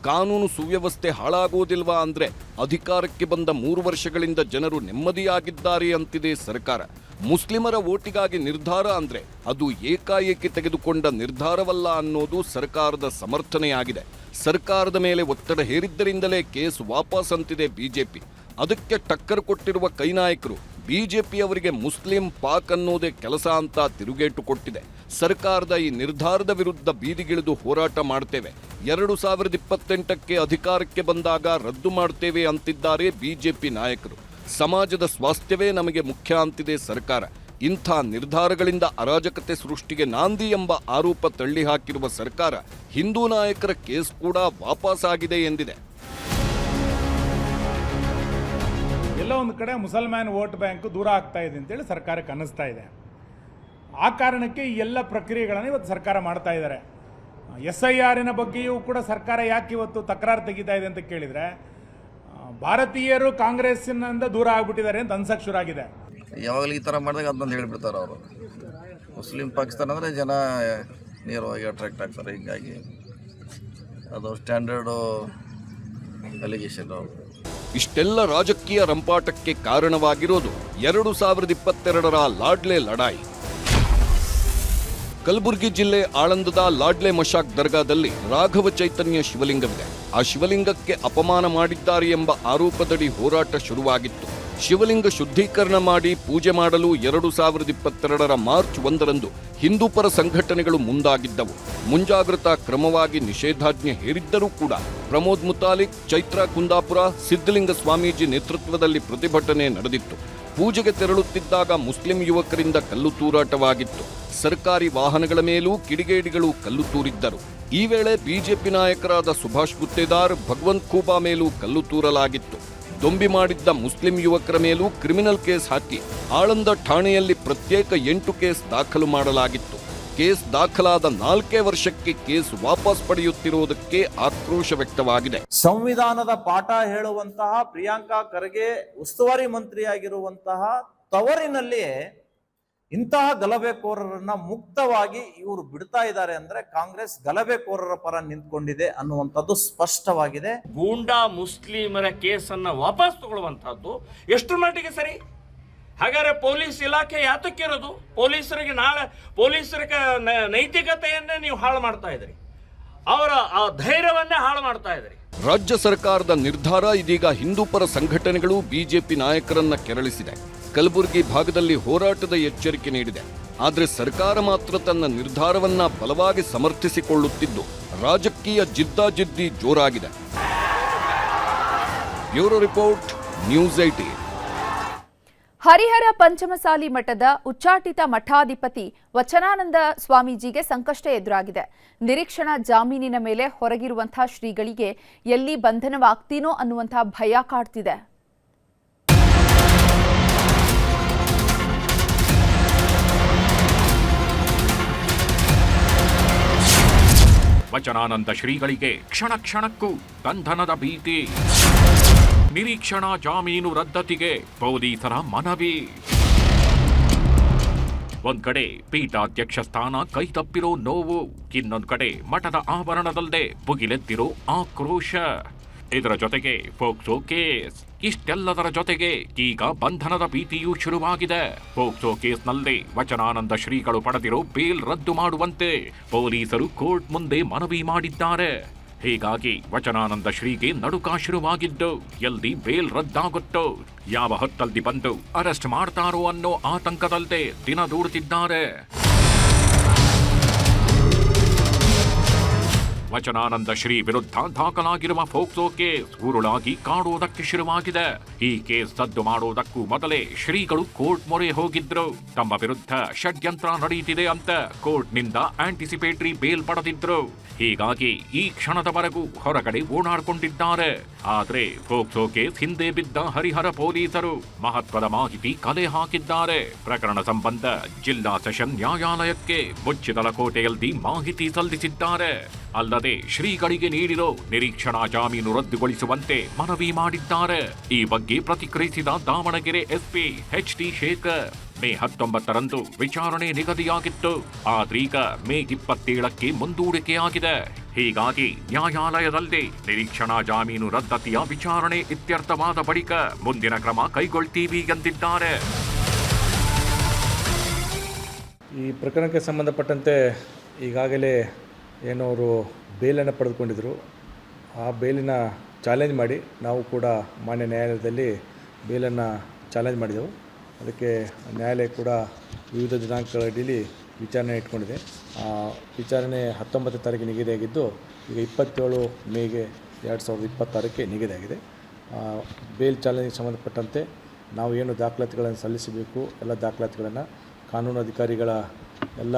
ಕಾನೂನು ಸುವ್ಯವಸ್ಥೆ ಹಾಳಾಗೋದಿಲ್ವಾ ಅಂದ್ರೆ ಅಧಿಕಾರಕ್ಕೆ ಬಂದ 3 ವರ್ಷಗಳಿಂದ ಜನರು ನೆಮ್ಮದಿಯಾಗಿದ್ದಾರೆ ಅಂತಿದೆ ಸರ್ಕಾರ. ಮುಸ್ಲಿಮರ ಓಟಿಗಾಗಿ ನಿರ್ಧಾರ ಅಂದ್ರೆ ಅದು ಏಕಾಏಕಿ ತೆಗೆದುಕೊಂಡ ನಿರ್ಧಾರವಲ್ಲ ಅನ್ನೋದು ಸರ್ಕಾರದ ಸಮರ್ಥನೆಯಾಗಿದೆ. ಸರ್ಕಾರದ ಮೇಲೆ ಒತ್ತಡ ಹೇರಿದ್ದರಿಂದಲೇ ಕೇಸ್ ವಾಪಸ್ ಅಂತಿದೆ ಬಿಜೆಪಿ. ಅದಕ್ಕೆ ಟಕ್ಕರ್ ಕೊಟ್ಟಿರುವ ಕೈನಾಯಕರು ಬಿಜೆಪಿಯವರಿಗೆ ಮುಸ್ಲಿಂ ಪಾಕ್ ಅನ್ನೋದೇ ಕೆಲಸ ಅಂತ ತಿರುಗೇಟು ಕೊಟ್ಟಿದೆ. ಸರ್ಕಾರದ ಈ ನಿರ್ಧಾರದ ವಿರುದ್ಧ ಬೀದಿಗಿಳಿದು ಹೋರಾಟ ಮಾಡ್ತೇವೆ, 2028ಕ್ಕೆ ಅಧಿಕಾರಕ್ಕೆ ಬಂದಾಗ ರದ್ದು ಮಾಡ್ತೇವೆ ಅಂತಿದ್ದಾರೆ ಬಿಜೆಪಿ ನಾಯಕರು. ಸಮಾಜದ ಸ್ವಾಸ್ಥ್ಯವೇ ನಮಗೆ ಮುಖ್ಯ ಅಂತಿದೆ ಸರ್ಕಾರ. ಇಂಥ ನಿರ್ಧಾರಗಳಿಂದ ಅರಾಜಕತೆ ಸೃಷ್ಟಿಗೆ ನಾಂದಿ ಎಂಬ ಆರೋಪ ತಳ್ಳಿ ಹಾಕಿರುವ ಸರ್ಕಾರ ಹಿಂದೂ ನಾಯಕರ ಕೇಸ್ ಕೂಡ ವಾಪಸ್ ಆಗಿದೆ ಎಂದಿದೆ. ಎಲ್ಲ ಒಂದು ಕಡೆ ಮುಸಲ್ಮಾನ್ ವೋಟ್ ಬ್ಯಾಂಕ್ ದೂರ ಆಗ್ತಾ ಇದೆ ಅಂತೇಳಿ ಸರ್ಕಾರಕ್ಕೆ ಅನ್ನಿಸ್ತಾ ಇದೆ. ಆ ಕಾರಣಕ್ಕೆ ಈ ಎಲ್ಲ ಪ್ರಕ್ರಿಯೆಗಳನ್ನು ಇವತ್ತು ಸರ್ಕಾರ ಮಾಡ್ತಾ ಇದ್ದಾರೆ. SIRನ ಬಗ್ಗೆಯೂ ಕೂಡ ಸರ್ಕಾರ ಯಾಕೆ ಇವತ್ತು ತಕರಾರು ತೆಗಿತಾ ಇದೆ ಅಂತ ಕೇಳಿದರೆ, ಭಾರತೀಯರು ಕಾಂಗ್ರೆಸ್ಸಿನಿಂದ ದೂರ ಆಗ್ಬಿಟ್ಟಿದ್ದಾರೆ ಅಂತ ಅನ್ಸಕ್ಕೆ ಶುರುವಾಗಿದೆ. ಯಾವಾಗಲೂ ಈ ಥರ ಮಾಡಿದಾಗ ಅದನ್ನೊಂದು ಹೇಳಿಬಿಡ್ತಾರೆ ಅವರು. ಮುಸ್ಲಿಂ ಪಾಕಿಸ್ತಾನ ಅಂದರೆ ಜನ ನೇರವಾಗಿ ಅಟ್ರಾಕ್ಟ್ ಆಗ್ತಾರೆ. ಹೀಗಾಗಿ ಅದು ಸ್ಟ್ಯಾಂಡರ್ಡು ಅಲಿಗೇಷನ್. ಇಷ್ಟೆಲ್ಲ ರಾಜಕೀಯ ರಂಪಾಟಕ್ಕೆ ಕಾರಣವಾಗಿರೋದು 2022ರ ಲಾಡ್ಲೆ ಲಡಾಯಿ. ಕಲಬುರಗಿ ಜಿಲ್ಲೆ ಆಳಂದದ ಲಾಡ್ಲೆ ಮೊಶಾಕ್ ದರ್ಗಾದಲ್ಲಿ ರಾಘವ ಚೈತನ್ಯ ಶಿವಲಿಂಗವಿದೆ. ಆ ಶಿವಲಿಂಗಕ್ಕೆ ಅಪಮಾನ ಮಾಡಿದ್ದಾರೆ ಎಂಬ ಆರೋಪದಡಿ ಹೋರಾಟ ಶುರುವಾಗಿತ್ತು. ಶಿವಲಿಂಗ ಶುದ್ಧೀಕರಣ ಮಾಡಿ ಪೂಜೆ ಮಾಡಲು 2022ರ ಮಾರ್ಚ್ 1ರಂದು ಹಿಂದೂಪರ ಸಂಘಟನೆಗಳು ಮುಂದಾಗಿದ್ದವು. ಮುಂಜಾಗ್ರತಾ ಕ್ರಮವಾಗಿ ನಿಷೇಧಾಜ್ಞೆ ಹೇರಿದ್ದರೂ ಕೂಡ ಪ್ರಮೋದ್ ಮುತಾಲಿಕ್, ಚೈತ್ರಾ ಕುಂದಾಪುರ, ಸಿದ್ಧಲಿಂಗ ಸ್ವಾಮೀಜಿ ನೇತೃತ್ವದಲ್ಲಿ ಪ್ರತಿಭಟನೆ ನಡೆದಿತ್ತು. ಪೂಜೆಗೆ ತೆರಳುತ್ತಿದ್ದಾಗ ಮುಸ್ಲಿಂ ಯುವಕರಿಂದ ಕಲ್ಲು ತೂರಾಟವಾಗಿತ್ತು. ಸರ್ಕಾರಿ ವಾಹನಗಳ ಮೇಲೂ ಕಿಡಿಗೇಡಿಗಳು ಕಲ್ಲು ತೂರಿದ್ದರು. ಈ ವೇಳೆ ಬಿಜೆಪಿ ನಾಯಕರಾದ ಸುಭಾಷ್ ಗುತ್ತೇದಾರ್, ಭಗವಂತ್ ಖೂಬಾ ಮೇಲೂ ಕಲ್ಲು ತೂರಲಾಗಿತ್ತು. ದೊಂಬಿ ಮಾಡಿದ್ದ ಮುಸ್ಲಿಂ ಯುವಕರ ಮೇಲೂ ಕ್ರಿಮಿನಲ್ ಕೇಸ್ ಹಾಕಿ ಆಳಂದ ಠಾಣೆಯಲ್ಲಿ ಪ್ರತ್ಯೇಕ 8 ಕೇಸ್ ದಾಖಲು ಮಾಡಲಾಗಿತ್ತು. ಕೇಸ್ ದಾಖಲಾದ 4 ವರ್ಷಕ್ಕೆ ಕೇಸ್ ವಾಪಸ್ ಪಡೆಯುತ್ತಿರುವುದಕ್ಕೆ ಆಕ್ರೋಶ ವ್ಯಕ್ತವಾಗಿದೆ. ಸಂವಿಧಾನದ ಪಾಠ ಹೇಳುವಂತಹ ಪ್ರಿಯಾಂಕಾ ಖರ್ಗೆ ಉಸ್ತುವಾರಿ ಮಂತ್ರಿಯಾಗಿರುವಂತಹ ತವರಿನಲ್ಲಿ ಇಂತಹ ಗಲಭೆಕೋರರನ್ನ ಮುಕ್ತವಾಗಿ ಇವರು ಬಿಡ್ತಾ ಇದ್ದಾರೆ ಅಂದ್ರೆ ಕಾಂಗ್ರೆಸ್ ಗಲಭೆಕೋರರ ಪರ ನಿಂತ್ಕೊಂಡಿದೆ ಅನ್ನುವಂಥದ್ದು ಸ್ಪಷ್ಟವಾಗಿದೆ. ಗೂಂಡಾ ಮುಸ್ಲಿಮರ ಕೇಸನ್ನ ವಾಪಸ್ ತಗೊಳ್ಳುವಂತಹದ್ದು ಎಷ್ಟು ಮಟ್ಟಿಗೆ ಸರಿ? ಹಾಗಾದ್ರೆ ಪೊಲೀಸ್ ಇಲಾಖೆ ಯಾತಕ್ಕಿರೋದು? ಪೊಲೀಸರಿಗೆ ನಾಳೆ ಪೊಲೀಸರ ನೈತಿಕತೆಯನ್ನೇ ನೀವು ಹಾಳು ಮಾಡ್ತಾ ಇದ್ರಿ, ಅವರ ಆ ಧೈರ್ಯವನ್ನೇ ಹಾಳು ಮಾಡ್ತಾ ಇದ್ರಿ. ರಾಜ್ಯ ಸರ್ಕಾರದ ನಿರ್ಧಾರ ಇದೀಗ ಹಿಂದೂಪರ ಸಂಘಟನೆಗಳು ಬಿಜೆಪಿ ನಾಯಕರನ್ನ ಕೆರಳಿಸಿದೆ. ಕಲಬುರಗಿ ಭಾಗದಲ್ಲಿ ಹೋರಾಟದ ಎಚ್ಚರಿಕೆ ನೀಡಿದೆ. ಆದರೆ ಸರ್ಕಾರ ಮಾತ್ರ ತನ್ನ ನಿರ್ಧಾರವನ್ನ ಬಲವಾಗಿ ಸಮರ್ಥಿಸಿಕೊಳ್ಳುತ್ತಿದ್ದು ರಾಜಕೀಯ ಜಿದ್ದಾಜಿದ್ದಿ ಜೋರಾಗಿದೆ. Bureau report, news 18. Harihara Panchamasali ಮಠದ ಉಚ್ಚಾಟಿತ ಮಠಾಧಿಪತಿ ವಚನಾನಂದ ಸ್ವಾಮೀಜಿಗೆ ಸಂಕಷ್ಟ ಎದುರಾಗಿದೆ. ನಿರೀಕ್ಷಣಾ ಜಾಮೀನಿನ ಮೇಲೆ ಹೊರಗಿರುವಂತಹ ಶ್ರೀಗಳಿಗೆ ಎಲ್ಲಿ ಬಂಧನವಾಗ್ತೀನೋ ಅನ್ನುವಂತಹ ಭಯ ಕಾಡ್ತಿದೆ. ವಚನಾನಂದ ಶ್ರೀಗಳಿಗೆ ಕ್ಷಣ ಕ್ಷಣಕ್ಕೂ ಬಂಧನದ ಭೀತಿ. ನಿರೀಕ್ಷಣಾ ಜಾಮೀನು ರದ್ದತಿಗೆ ಪೊಲೀಸರ ಮನವಿ. ಒಂದ್ ಕಡೆ ಪೀಠಾಧ್ಯಕ್ಷ ಸ್ಥಾನ ಕೈತಪ್ಪಿರೋ ನೋವು, ಇನ್ನೊಂದ್ ಕಡೆ ಮಠದ ಆವರಣದಲ್ಲದೆ ಭುಗಿಲೆದ್ದಿರೋ ಆಕ್ರೋಶ. ಇದರ ಜೊತೆಗೆ ಪೋಕ್ಸೋ ಕೇಸ್. ಇಷ್ಟೆಲ್ಲದರ ಜೊತೆಗೆ ಈಗ ಬಂಧನದ ಭೀತಿಯೂ ಶುರುವಾಗಿದೆ. ಪೋಕ್ಸೋ ಕೇಸ್ನಲ್ಲಿ ವಚನಾನಂದ ಶ್ರೀಗಳು ಪಡೆದಿರೋ ಬೇಲ್ ರದ್ದು ಮಾಡುವಂತೆ ಪೊಲೀಸರು ಕೋರ್ಟ್ ಮುಂದೆ ಮನವಿ ಮಾಡಿದ್ದಾರೆ. ಹೀಗಾಗಿ ವಚನಾನಂದ ಶ್ರೀಗೆ ನಡುಕ ಶುರುವಾಗಿದ್ದು, ಎಲ್ಲಿ ಬೇಲ್ ರದ್ದಾಗುತ್ತೋ, ಯಾವ ಹೊತ್ತಲ್ಲಿ ಬಂದು ಅರೆಸ್ಟ್ ಮಾಡ್ತಾರೋ ಅನ್ನೋ ಆತಂಕದಲ್ಲದೆ ದಿನ ದೂಡುತ್ತಿದ್ದಾರೆ. ವಚನಾನಂದ ಶ್ರೀ ವಿರುದ್ಧ ದಾಖಲಾಗಿರುವ ಪೋಕ್ಸೋ ಕೇಸ್ ಉರುಳಾಗಿ ಕಾಡುವುದಕ್ಕೆ ಶುರುವಾಗಿದೆ. ಈ ಕೇಸ್ ಸದ್ದು ಮಾಡುವುದಕ್ಕೂ ಮೊದಲೇ ಶ್ರೀಗಳು ಕೋರ್ಟ್ ಮೊರೆ ಹೋಗಿದ್ರು. ತಮ್ಮ ವಿರುದ್ಧ ಷಡ್ಯಂತ್ರ ನಡೆಯುತ್ತಿದೆ ಅಂತ ಕೋರ್ಟ್ನಿಂದ ಆಂಟಿಸಿಪೇಟರಿ ಬೇಲ್ ಪಡೆದಿದ್ರು. ಹೀಗಾಗಿ ಈ ಕ್ಷಣದವರೆಗೂ ಹೊರಗಡೆ ಓಡಾಡಿಕೊಂಡಿದ್ದಾರೆ. ಆದ್ರೆ ಪೋಕ್ಸೋ ಕೇಸ್ ಹಿಂದೆ ಬಿದ್ದ ಹರಿಹರ ಪೊಲೀಸರು ಮಹತ್ವದ ಮಾಹಿತಿ ಕಲೆ ಹಾಕಿದ್ದಾರೆ. ಪ್ರಕರಣ ಸಂಬಂಧ ಜಿಲ್ಲಾ ಸೆಷನ್ ನ್ಯಾಯಾಲಯಕ್ಕೆ ಮುಚ್ಚಿದ ಲಕೋಟೆಯಲ್ಲಿ ಮಾಹಿತಿ ಸಲ್ಲಿಸಿದ್ದಾರೆ. ಅಲ್ಲದೆ ಶ್ರೀಗಳಿಗೆ ನೀಡಿರೋ ನಿರೀಕ್ಷಣಾ ಜಾಮೀನು ರದ್ದುಗೊಳಿಸುವಂತೆ ಮನವಿ ಮಾಡಿದ್ದಾರೆ. ಈ ಬಗ್ಗೆ ಪ್ರತಿಕ್ರಿಯಿಸಿದ ದಾವಣಗೆರೆ ಎಸ್ಪಿ ಎಚ್.ಟಿ. ಶೇಖರ್, ಮೇ 19ರಂದು ವಿಚಾರಣೆ ನಿಗದಿಯಾಗಿತ್ತು. ಆದ್ರೀಗ ಮೇ 27ಕ್ಕೆ ಮುಂದೂಡಿಕೆಯಾಗಿದೆ. ಹೀಗಾಗಿ ನ್ಯಾಯಾಲಯದಲ್ಲಿ ನಿರೀಕ್ಷಣಾ ಜಾಮೀನು ರದ್ದತಿಯ ವಿಚಾರಣೆ ಇತ್ಯರ್ಥವಾದ ಬಳಿಕ ಮುಂದಿನ ಕ್ರಮ ಕೈಗೊಳ್ತೀವಿ ಎಂದಿದ್ದಾರೆ. ಈ ಪ್ರಕರಣಕ್ಕೆ ಸಂಬಂಧಪಟ್ಟಂತೆ ಈಗಾಗಲೇ ಏನೋ ಅವರು ಬೇಲನ್ನು ಪಡೆದುಕೊಂಡಿದ್ದರು. ಆ ಬೇಲಿನ ಚಾಲೆಂಜ್ ಮಾಡಿ ನಾವು ಕೂಡ ಮಾನ್ಯ ನ್ಯಾಯಾಲಯದಲ್ಲಿ ಬೇಲನ್ನು ಚಾಲೆಂಜ್ ಮಾಡಿದೆವು. ಅದಕ್ಕೆ ನ್ಯಾಯಾಲಯ ಕೂಡ ವಿವಿಧ ದಿನಾಂಕಗಳ ಅಡಿಯಲ್ಲಿ ವಿಚಾರಣೆ ಇಟ್ಕೊಂಡಿದೆ. ವಿಚಾರಣೆ 19ನೇ ತಾರೀಕು ನಿಗದಿಯಾಗಿದ್ದು, ಈಗ 27 ಮೇಗೆ 2026ಕ್ಕೆ ನಿಗದಿಯಾಗಿದೆ. ಬೇಲ್ ಚಾಲೆಂಜಿಗೆ ಸಂಬಂಧಪಟ್ಟಂತೆ ನಾವು ಏನು ದಾಖಲಾತಿಗಳನ್ನು ಸಲ್ಲಿಸಬೇಕು, ಎಲ್ಲ ದಾಖಲಾತಿಗಳನ್ನು ಕಾನೂನು ಅಧಿಕಾರಿಗಳ ಎಲ್ಲ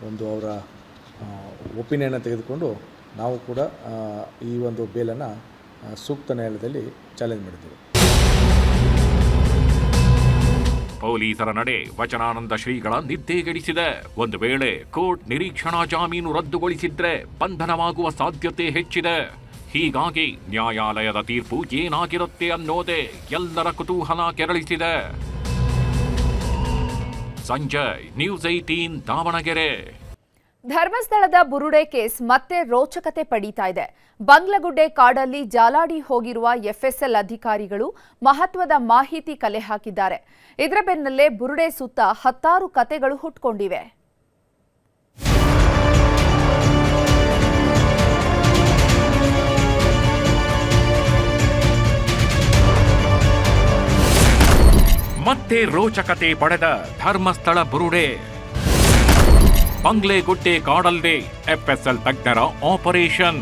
ಒಂದು ಅವರ ಒಪಿನಿಯನ್ನ ತೆಗೆದುಕೊಂಡು ನಾವು ಕೂಡ ಈ ಒಂದು ಬೇಲನ್ನು ಸೂಕ್ತ ನ್ಯಾಯಾಲಯದಲ್ಲಿ ಚಾಲೆಂಜ್ ಮಾಡಿದ್ದೇವೆ. ಪೊಲೀಸರ ನಡೆ ವಚನಾನಂದ ಶ್ರೀಗಳ ನಿದ್ದೆಗೆಡಿಸಿದೆ. ಒಂದು ವೇಳೆ ಕೋರ್ಟ್ ನಿರೀಕ್ಷಣಾ ಜಾಮೀನು ರದ್ದುಗೊಳಿಸಿದ್ರೆ ಬಂಧನವಾಗುವ ಸಾಧ್ಯತೆ ಹೆಚ್ಚಿದೆ. ಹೀಗಾಗಿ ನ್ಯಾಯಾಲಯದ ತೀರ್ಪು ಏನಾಗಿರುತ್ತೆ ಅನ್ನೋದೇ ಎಲ್ಲರ ಕುತೂಹಲ ಕೆರಳಿಸಿದೆ. ಸಂಜಯ್, ನ್ಯೂಸ್ 18 ದಾವಣಗೆರೆ. ಧರ್ಮಸ್ಥಳದ ಬುರುಡೆ ಕೇಸ್ ಮತ್ತೆ ರೋಚಕತೆ ಪಡೀತಾ ಇದೆ. ಬಂಗ್ಲಗುಡ್ಡೆ ಕಾಡಲ್ಲಿ ಜಾಲಾಡಿ ಹೋಗಿರುವ ಎಫ್ಎಸ್ಎಲ್ ಅಧಿಕಾರಿಗಳು ಮಹತ್ವದ ಮಾಹಿತಿ ಕಲೆ ಹಾಕಿದ್ದಾರೆ. ಇದರ ಬೆನ್ನಲ್ಲೇ ಬುರುಡೆ ಸುತ್ತ 10 ಕತೆಗಳು ಹುಟ್ಕೊಂಡಿವೆ. ಮತ್ತೆ ರೋಚಕತೆ ಪಡೆದ ಧರ್ಮಸ್ಥಳ ಬುರುಡೆ. ಬಂಗ್ಲೆಗುಡ್ಡೆ ಕಾಡಲ್ಲೇ ಎಫ್ಎಸ್ಎಲ್ ತಜ್ಞರ ಆಪರೇಷನ್.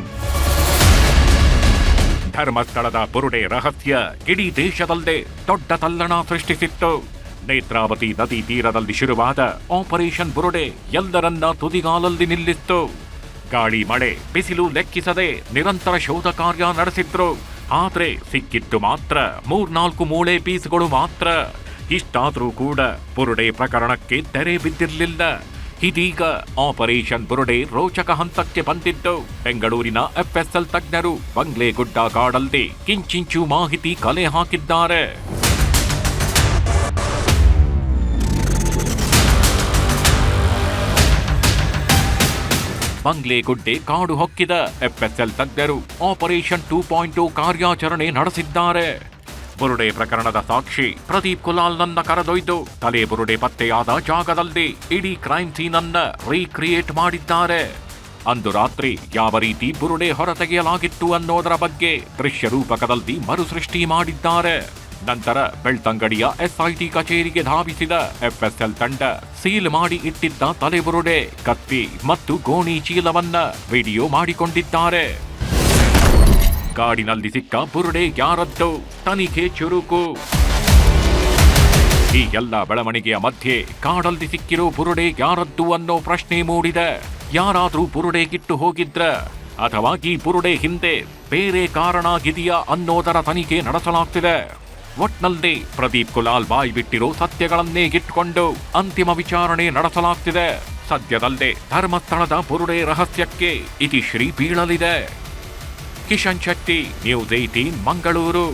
ಧರ್ಮಸ್ಥಳದ ಬುರುಡೆ ರಹಸ್ಯ ಇಡೀ ದೇಶದಲ್ಲೇ ದೊಡ್ಡ ತಲ್ಲಣ ಸೃಷ್ಟಿಸಿತ್ತು. ನೇತ್ರಾವತಿ ನದಿ ತೀರದಲ್ಲಿ ಶುರುವಾದ ಆಪರೇಷನ್ ಬುರುಡೆ ಎಲ್ಲರನ್ನ ತುದಿಗಾಲಲ್ಲಿ ನಿಲ್ಲಿಸಿತು. ಗಾಳಿ ಮಳೆ ಬಿಸಿಲು ಲೆಕ್ಕಿಸದೆ ನಿರಂತರ ಶೋಧ ಕಾರ್ಯ ನಡೆಸಿದ್ರು. ಆದ್ರೆ ಸಿಕ್ಕಿತ್ತು ಮಾತ್ರ 3-4 ಮೂಳೆ ಪೀಸ್ಗಳು ಮಾತ್ರ. ಇಷ್ಟಾದ್ರೂ ಕೂಡ ಬುರುಡೆ ಪ್ರಕರಣಕ್ಕೆ ತೆರೆ ಬಿದ್ದಿರಲಿಲ್ಲ. ಇದೀಗ ಆಪರೇಷನ್ ಬುರುಡೆ ರೋಚಕ ಹಂತಕ್ಕೆ ಬಂದಿದ್ದು. ಬೆಂಗಳೂರಿನ ಎಫ್ಎಸ್ಎಲ್ ತಜ್ಞರು ಬಂಗ್ಲೆಗುಡ್ಡ ಕಾಡಲ್ಲಿ ಕಿಂಚಿಂಚು ಮಾಹಿತಿ ಕಲೆ ಹಾಕಿದ್ದಾರೆ. ಬಂಗ್ಲೆಗುಡ್ಡೆ ಕಾಡು ಹೊಕ್ಕಿದ ಎಫ್ಎಸ್ಎಲ್ ತಜ್ಞರು ಆಪರೇಷನ್ 2.0 ಕಾರ್ಯಾಚರಣೆ ನಡೆಸಿದ್ದಾರೆ. ಬುರುಡೆ ಪ್ರಕರಣದ ಸಾಕ್ಷಿ ಪ್ರದೀಪ್ ಕುಲಾಲ್ನನ್ನ ಕರೆದೊಯ್ದು ತಲೆ ಬುರುಡೆ ಪತ್ತೆಯಾದ ಜಾಗದಲ್ಲಿ ಇಡೀ ಕ್ರೈಮ್ ಸೀನ್ ಅನ್ನ ರೀಕ್ರಿಯೇಟ್ ಮಾಡಿದ್ದಾರೆ. ಅಂದು ರಾತ್ರಿ ಯಾವ ರೀತಿ ಬುರುಡೆ ಹೊರತೆಗೆಯಲಾಗಿತ್ತು ಅನ್ನೋದರ ಬಗ್ಗೆ ದೃಶ್ಯ ರೂಪಕದಲ್ಲಿ ಮರುಸೃಷ್ಟಿ ಮಾಡಿದ್ದಾರೆ. ನಂತರ ಬೆಳ್ತಂಗಡಿಯ ಎಸ್ಐಟಿ ಕಚೇರಿಗೆ ಧಾವಿಸಿದ ಎಫ್ಎಸ್ಎಲ್ ತಂಡ ಸೀಲ್ ಮಾಡಿ ಇಟ್ಟಿದ್ದ ತಲೆಬುರುಡೆ, ಕತ್ತಿ ಮತ್ತು ಗೋಣಿ ಚೀಲವನ್ನ ವಿಡಿಯೋ ಮಾಡಿಕೊಂಡಿದ್ದಾರೆ. ಕಾಡಿನಲ್ಲಿ ಸಿಕ್ಕ ಬುರುಡೆ ಯಾರದ್ದು? ತನಿಖೆ ಚುರುಕು. ಈ ಎಲ್ಲ ಬೆಳವಣಿಗೆಯ ಮಧ್ಯೆ ಕಾಡಲ್ಲಿ ಸಿಕ್ಕಿರೋ ಬುರುಡೆ ಯಾರದ್ದು ಅನ್ನೋ ಪ್ರಶ್ನೆ ಮೂಡಿದೆ. ಯಾರಾದ್ರೂ ಬುರುಡೆಗಿಟ್ಟು ಹೋಗಿದ್ರ ಅಥವಾ ಈ ಬುರುಡೆ ಹಿಂದೆ ಬೇರೆ ಕಾರಣ ಇದೆಯಾ ಅನ್ನೋದರ ತನಿಖೆ ನಡೆಸಲಾಗ್ತಿದೆ. ಒಟ್ನಲ್ಲಿ ಪ್ರದೀಪ್ ಕುಲಾಲ್ ಬಾಯಿ ಬಿಟ್ಟಿರೋ ಸತ್ಯಗಳನ್ನೇ ಇಟ್ಕೊಂಡು ಅಂತಿಮ ವಿಚಾರಣೆ ನಡೆಸಲಾಗ್ತಿದೆ. ಸದ್ಯದಲ್ಲೇ ಧರ್ಮಸ್ಥಳದ ಬುರುಡೆ ರಹಸ್ಯಕ್ಕೆ ಇತಿಶ್ರೀ ಬೀಳಲಿದೆ. ಕಿಶನ್ ಶೆಟ್ಟಿ, ನ್ಯೂಸ್ 18 ಮಂಗಳೂರು.